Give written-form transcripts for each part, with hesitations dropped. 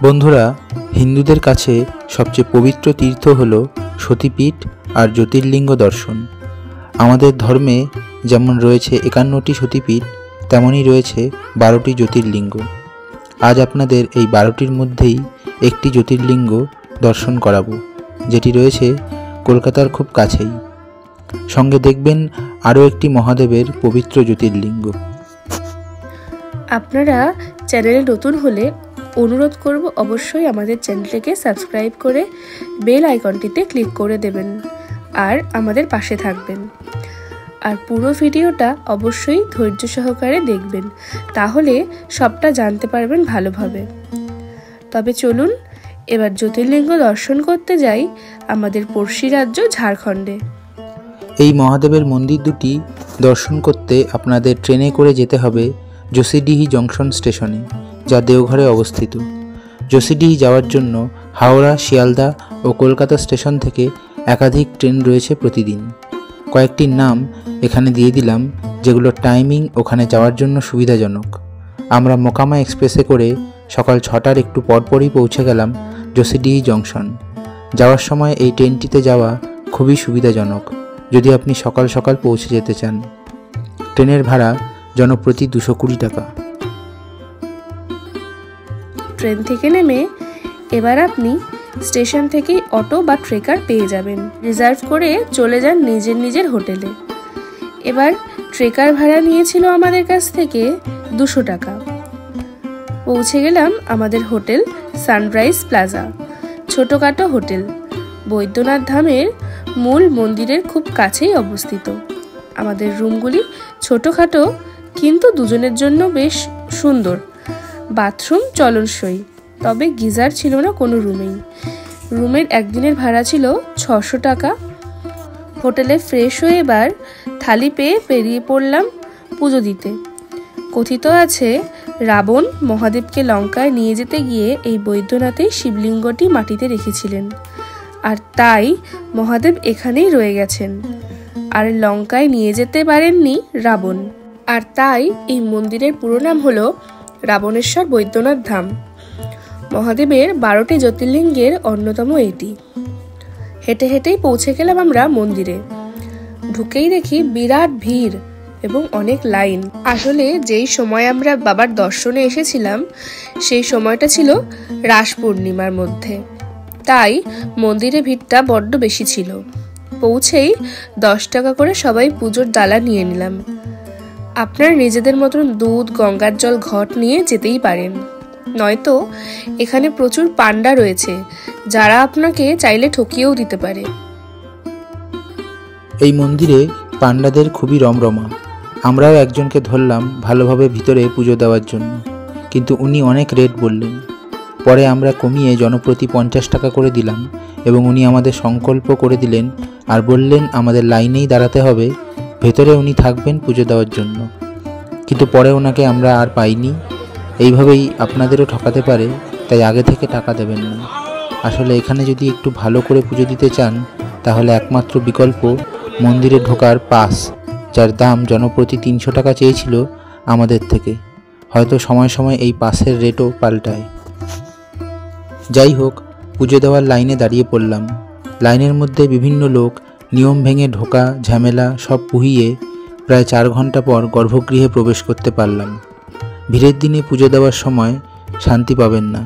বন্ধুরা, হিন্দুদের কাছে সবচেয়ে পবিত্র তীর্থ হল সতীপীঠ আর জ্যোতির্লিঙ্গ দর্শন। আমাদের ধর্মে যেমন রয়েছে 51টি সতীপীঠ, তেমনই রয়েছে 12টি জ্যোতির্লিঙ্গ। আজ আপনাদের এই 12টির মধ্যেই একটি জ্যোতির্লিঙ্গ দর্শন করাবো, যেটি রয়েছে কলকাতার খুব কাছেই। সঙ্গে দেখবেন আরও একটি মহাদেবের পবিত্র জ্যোতির্লিঙ্গ। আপনারা চ্যানেলে নতুন হলে অনুরোধ করব অবশ্যই আমাদের চ্যানেলটিকে সাবস্ক্রাইব করে বেল আইকনটিতে ক্লিক করে দেবেন আর আমাদের পাশে থাকবেন। আর পুরো ভিডিওটা অবশ্যই ধৈর্য সহকারে দেখবেন, তাহলে সবটা জানতে পারবেন ভালোভাবে। তবে চলুন এবার জ্যোতির্লিঙ্গ দর্শন করতে যাই আমাদের পড়শি রাজ্য ঝাড়খণ্ডে। এই মহাদেবের মন্দির দুটি দর্শন করতে আপনাদের ট্রেনে করে যেতে হবে যোশীডিহি জংশন স্টেশনে, যা দেওঘরে অবস্থিত। যোশীডিহি যাওয়ার জন্য হাওড়া, শিয়ালদা ও কলকাতা স্টেশন থেকে একাধিক ট্রেন রয়েছে প্রতিদিন। কয়েকটির নাম এখানে দিয়ে দিলাম, যেগুলোর টাইমিং ওখানে যাওয়ার জন্য সুবিধাজনক। আমরা মোকামা এক্সপ্রেসে করে সকাল 6টার একটু পরপরই পৌঁছে গেলাম যোশীডিহি জংশন। যাওয়ার সময় এই ট্রেনটিতে যাওয়া খুবই সুবিধাজনক যদি আপনি সকাল সকাল পৌঁছে যেতে চান। ট্রেনের ভাড়া জনপ্রতি 220 টাকা। ট্রেন থেকে নেমে এবার আপনি স্টেশন থেকেই অটো বা ট্রেকার পেয়ে যাবেন। রিজার্ভ করে চলে যান নিজের হোটেলে। এবার ট্রেকার ভাড়া নিয়েছিল আমাদের কাছ থেকে 200 টাকা। পৌঁছে গেলাম আমাদের হোটেল সানরাইজ প্লাজা, ছোটোখাটো হোটেল, বৈদ্যনাথ ধামের মূল মন্দিরের খুব কাছেই অবস্থিত। আমাদের রুমগুলি ছোটোখাটো কিন্তু দুজনের জন্য বেশ সুন্দর। বাথরুম চলনসই, তবে গিজার ছিল না কোনো রুমেই। রুমের একদিনের ভাড়া ছিল 600 টাকা। হোটেলে ফ্রেশ হয়ে এবার থালি পেয়ে বেরিয়ে পড়লাম পুজো দিতে। কথিত আছে রাবণ মহাদেবকে লঙ্কায় নিয়ে যেতে গিয়ে এই বৈদ্যনাথেই শিবলিঙ্গটি মাটিতে রেখেছিলেন, আর তাই মহাদেব এখানেই রয়ে গেছেন, আর লঙ্কায় নিয়ে যেতে পারেননি রাবণ। আর তাই এই মন্দিরের পুরো নাম হলো রাবণেশ্বর বৈদ্যনাথ ধাম। মহাদেবের 12টি জ্যোতির্লিঙ্গের অন্যতম এটি। হেঁটে হেঁটেই পৌঁছে গেলাম আমরা মন্দিরে। ঢুকেই দেখি বিরাট ভিড় এবং অনেক লাইন। আসলে যেই সময় আমরা বাবার দর্শনে এসেছিলাম সেই সময়টা ছিল রাস পূর্ণিমার মধ্যে, তাই মন্দিরে ভিড়টা বড্ড বেশি ছিল। পৌঁছেই 10 টাকা করে সবাই পুজোর ডালা নিয়ে নিলাম। আপনারা নিজেদের মতন দুধ, গঙ্গার জল, ঘট নিয়ে যেতেই পারেন, নয়তো এখানে প্রচুর পান্ডা রয়েছে যারা আপনাকে চাইলে ঠকিয়েও দিতে পারে। এই মন্দিরে পান্ডাদের খুবই রমরমা। আমরাও একজনকে ধরলাম ভালোভাবে ভিতরে পুজো দেওয়ার জন্য, কিন্তু উনি অনেক রেট বললেন। পরে আমরা কমিয়ে জনপ্রতি 50 টাকা করে দিলাম এবং উনি আমাদের সংকল্প করে দিলেন আর বললেন আমাদের লাইনেই দাঁড়াতে হবে, ভেতরে উনি থাকবেন পুজো দেওয়ার জন্য। কিন্তু পরে ওনাকে আমরা আর পাইনি। এইভাবেই আপনাদেরও ঠকাতে পারে, তাই আগে থেকে টাকা দেবেন না। আসলে এখানে যদি একটু ভালো করে পুজো দিতে চান তাহলে একমাত্র বিকল্প মন্দিরে ঢোকার পাস, যার দাম জনপ্রতি 300 টাকা চেয়েছিল আমাদের থেকে। হয়তো সময় সময় এই পাসের রেটও পাল্টায়। যাই হোক, পুজো দেওয়ার লাইনে দাঁড়িয়ে পড়লাম। লাইনের মধ্যে বিভিন্ন লোক নিয়ম ভেঙে ঢোকা ঝামেলা সব পুহিয়ে প্রায় 4 ঘন্টা পর গর্ভগৃহে প্রবেশ করতে পারলাম। ভিড়ের দিনে পুজো দেওয়ার সময় শান্তি পাবেন না,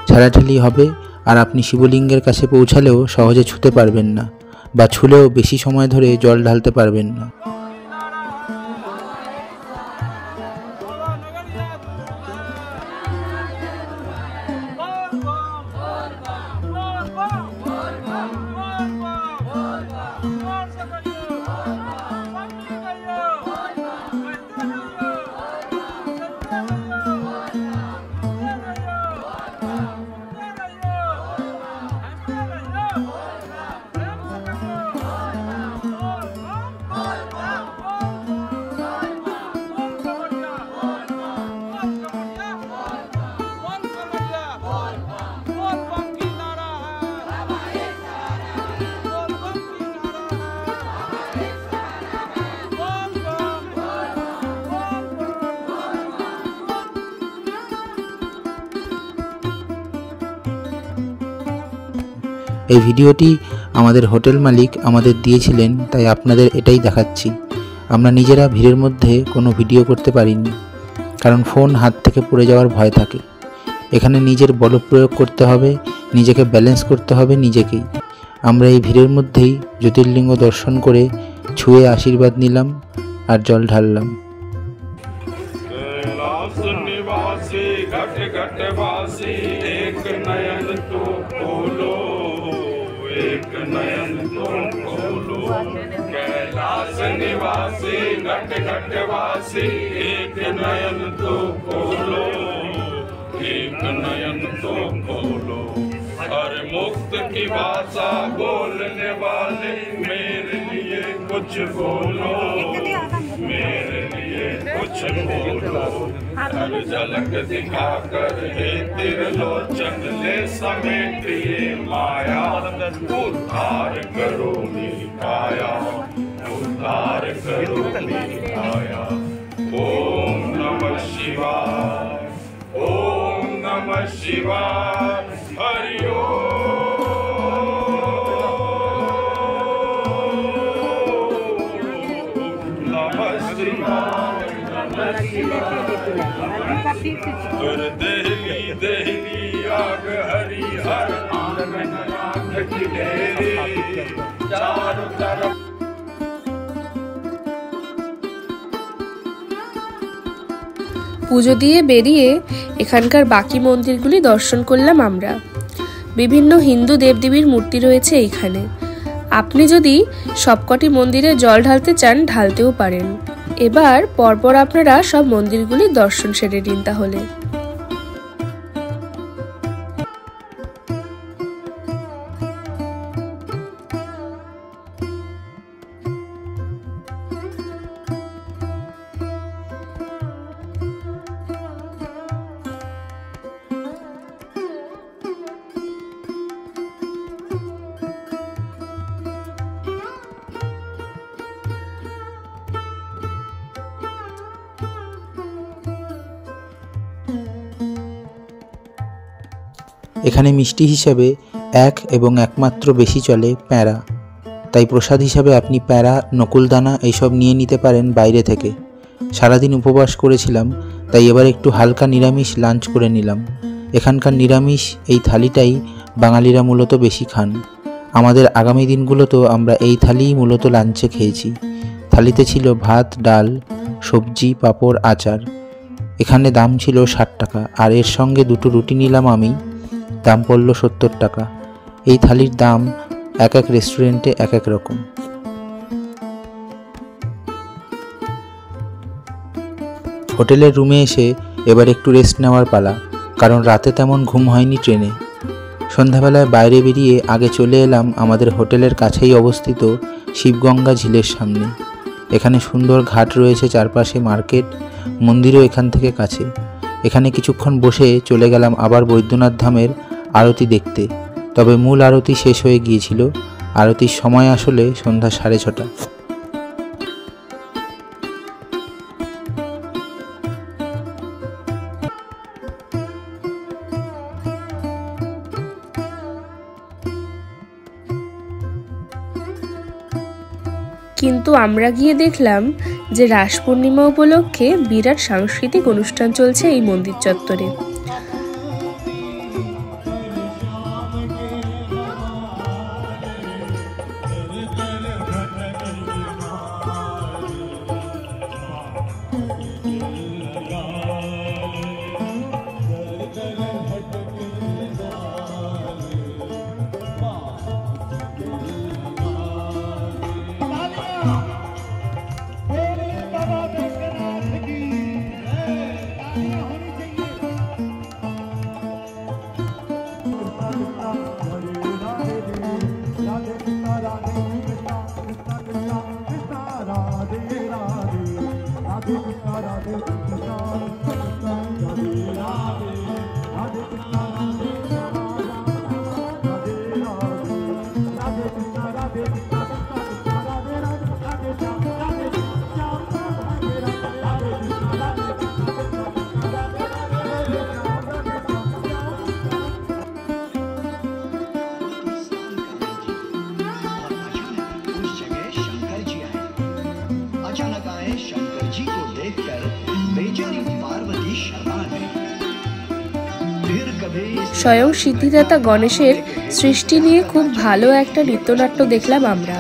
ঠেলাঠেলি হবে, আর আপনি শিবলিঙ্গের কাছে পৌঁছালেও সহজে ছুতে পারবেন না, বা ছুলেও বেশি সময় ধরে জল ঢালতে পারবেন না। এই ভিডিওটি আমাদের হোটেল মালিক আমাদের দিয়েছিলেন, তাই আপনাদের এটাই দেখাচ্ছি। আমরা নিজেরা ভিড়ের মধ্যে কোনো ভিডিও করতে পারিনি, কারণ ফোন হাত থেকে পড়ে যাওয়ার ভয় থাকে। এখানে নিজের বল প্রয়োগ করতে হবে, নিজেকে ব্যালেন্স করতে হবে নিজেকেই। আমরা এই ভিড়ের মধ্যেই জ্যোতির্লিঙ্গ দর্শন করে ছুঁয়ে আশীর্বাদ নিলাম আর জল ঢাললাম। कैलाश निवासी घट घट वासी एक नयन तो खोलो, एक नयन तो खोलो। हर मुक्त की भाषा बोलने वाले मेरे लिए कुछ बोलो, मेरे लिए कुछ बोलो। हर झलक दिखाकर हे त्रिलोचन ले समेटिए माया, उद्धार करो मेरी काया, उद्धार करो मेरी काया। ओम नमः शिवाय, ओम नमः शिवाय, हरि ओम नमः शिवाय, नमः शिवाय। देहली देहली आग हरि हर आंगन आंख की ढेरी, चारों तरफ। পুজো দিয়ে বেরিয়ে এখানকার বাকি মন্দিরগুলি দর্শন করলাম আমরা। বিভিন্ন হিন্দু দেবদেবীর মূর্তি রয়েছে এইখানে। আপনি যদি সবকটি মন্দিরে জল ঢালতে চান ঢালতেও পারেন। এবার পরপর আপনারা সব মন্দিরগুলি দর্শন সেরে নিন তাহলে। এখানে মিষ্টি হিসাবে এক এবং একমাত্র বেশি চলে প্যাঁড়া, তাই প্রসাদ হিসাবে আপনি প্যাঁড়া, নকুলদানা এইসব নিয়ে নিতে পারেন বাইরে থেকে। সারাদিন উপবাস করেছিলাম, তাই এবার একটু হালকা নিরামিষ লাঞ্চ করে নিলাম। এখানকার নিরামিষ এই থালিটাই বাঙালিরা মূলত বেশি খান। আমাদের আগামী দিনগুলোতেও আমরা এই থালিই মূলত লাঞ্চে খেয়েছি। থালিতে ছিল ভাত, ডাল, সবজি, পাঁপড়, আচার। এখানে দাম ছিল 60 টাকা, আর এর সঙ্গে দুটো রুটি নিলাম আমি, দাম পড়ল 70 টাকা। এই থালির দাম এক এক রেস্টুরেন্টে এক এক রকম। হোটেলের রুমে এসে এবার একটু রেস্ট নেওয়ার পালা, কারণ রাতে তেমন ঘুম হয়নি ট্রেনে। সন্ধ্যাবেলায় বাইরে বেরিয়ে আগে চলে এলাম আমাদের হোটেলের কাছেই অবস্থিত শিবগঙ্গা ঝিলের সামনে। এখানে সুন্দর ঘাট রয়েছে, চারপাশে মার্কেট, মন্দিরও এখান থেকে কাছে। এখানে কিছুক্ষণ বসে চলে গেলাম আবার বৈদ্যনাথ ধামের আরতি দেখতে। তবে মূল আরতি শেষ হয়ে গিয়েছিল। আরতির সময় আসলে সন্ধ্যা 6:30। কিন্তু আমরা গিয়ে দেখলাম যে রাস পূর্ণিমা উপলক্ষে বিরাট সাংস্কৃতিক অনুষ্ঠান চলছে এই মন্দির চত্বরে। স্বয়ং সিদ্ধিদাতা গণেশের সৃষ্টি নিয়ে খুব ভালো একটা নৃত্যনাট্য দেখলাম আমরা।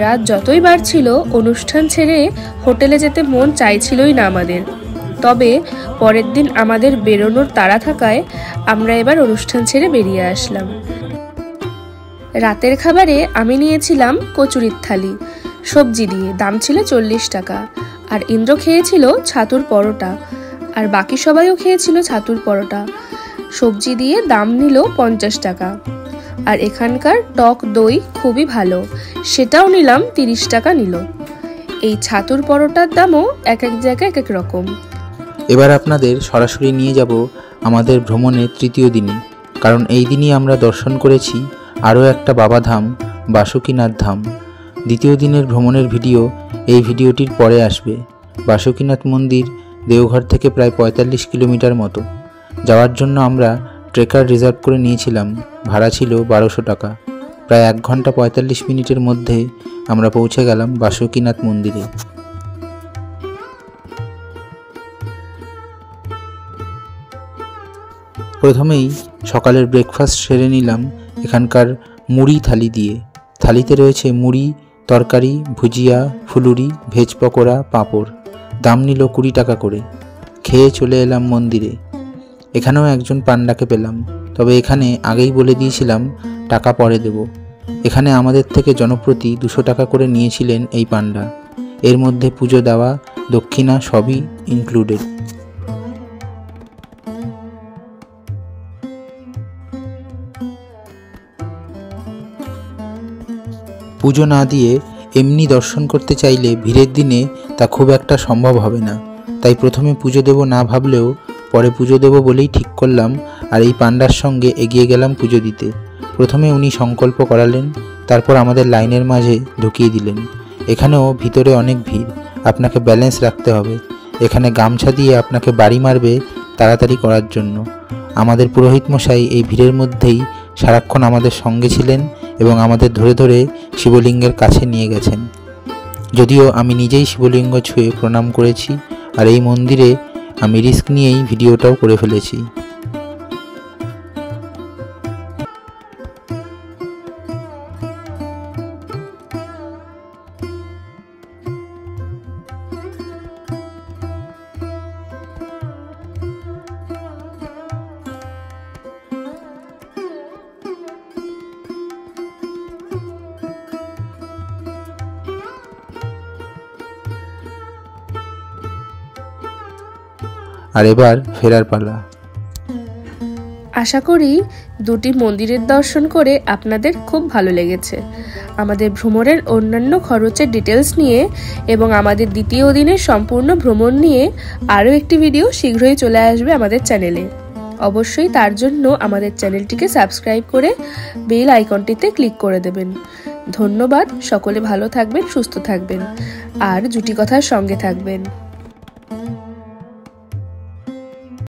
রাত যতই বাড়ছিল অনুষ্ঠান ছেড়ে হোটেলে যেতে মন চাইছিলই না আমাদের। তবে পরের দিন আমাদের বেরোনোর তাড়া থাকায় আমরা এবার অনুষ্ঠান ছেড়ে বেরিয়ে আসলাম। রাতের খাবারে আমি নিয়েছিলাম কচুরির থালি, সবজি দিয়ে, দাম ছিল 40 টাকা। আর ইন্দ্র খেয়েছিল ছাতুর পরোটা, আর বাকি সবাইও খেয়েছিল ছাতুর পরোটা। সবজি দিয়ে দাম নিল 50 টাকা। আর এখানকার টক দই খুবই ভালো, সেটাও নিলাম 30 টাকা নিল। এই ছাতুর পরোটার দামও এক এক জায়গায় এক এক রকম। এবার আপনাদের সরাসরি নিয়ে যাব আমাদের ভ্রমণের তৃতীয় দিনে, কারণ এই দিনই আমরা দর্শন করেছি আরও একটা বাবাধাম, বাসুকীনাথ ধাম। দ্বিতীয় দিনের ভ্রমণের ভিডিও এই ভিডিওটির পরে আসবে। বাসুকীনাথ মন্দির দেওঘর থেকে প্রায় 45 কিলোমিটার মতো। যাওয়ার জন্য আমরা ট্রেকার রিজার্ভ করে নিয়েছিলাম, ভাড়া ছিল 1200 টাকা। প্রায় 1 ঘন্টা 45 মিনিটের মধ্যে আমরা পৌঁছে গেলাম বাসুকীনাথ মন্দিরে। প্রথমেই সকালের ব্রেকফাস্ট সেরে নিলাম এখানকার মুড়ি থালি দিয়ে। থালিতে রয়েছে মুড়ি, তরকারি, ভুজিয়া, ফুলুরি, ভেজ পকোড়া, পাঁপড়। দাম নিল 20 টাকা করে। খেয়ে চলে এলাম মন্দিরে। এখানেও একজন পান্ডাকে পেলাম, তবে এখানে আগেই বলে দিয়েছিলাম টাকা পরে দেব। এখানে আমাদের থেকে জনপ্রতি 200 টাকা করে নিয়েছিলেন এই পান্ডা। এর মধ্যে পুজো দেওয়া, দক্ষিণা সবই ইনক্লুডেড। পুজো না দিয়ে এমনি দর্শন করতে চাইলে ভিড়ের দিনে তা খুব একটা সম্ভব হবে না। তাই প্রথমে পুজো দেব না ভাবলেও পরে পুজো দেব বলেই ঠিক করলাম, আর এই পান্ডার সঙ্গে এগিয়ে গেলাম পুজো দিতে। প্রথমে উনি সংকল্প করালেন, তারপর আমাদের লাইনের মাঝে ঢুকিয়ে দিলেন। এখানেও ভিতরে অনেক ভিড়, আপনাকে ব্যালেন্স রাখতে হবে। এখানে গামছা দিয়ে আপনাকে বাড়ি মারবে তাড়াতাড়ি করার জন্য। আমাদের পুরোহিত মশাই এই ভিড়ের মধ্যেই সারাক্ষণ আমাদের সঙ্গে ছিলেন এবং আমাদের ধরে ধরে শিবলিঙ্গের কাছে নিয়ে গেছেন। যদিও আমি নিজেই শিবলিঙ্গ ছুঁয়ে প্রণাম করেছি, আর এই মন্দিরে আমি রিস্ক নিয়েই ভিডিওটাও করে ফেলেছি। আর এবার ফেরার পালা। আশা করি দুটি মন্দিরের দর্শন করে আপনাদের খুব ভালো লেগেছে। আমাদের ভ্রমণের অন্যান্য খরচের ডিটেলস নিয়ে এবং আমাদের দ্বিতীয় দিনের সম্পূর্ণ ভ্রমণ নিয়ে আরও একটি ভিডিও শীঘ্রই চলে আসবে আমাদের চ্যানেলে। অবশ্যই তার জন্য আমাদের চ্যানেলটিকে সাবস্ক্রাইব করে বেল আইকনটিতে ক্লিক করে দেবেন। ধন্যবাদ। সকলে ভালো থাকবেন, সুস্থ থাকবেন আর জুটি কথার সঙ্গে থাকবেন।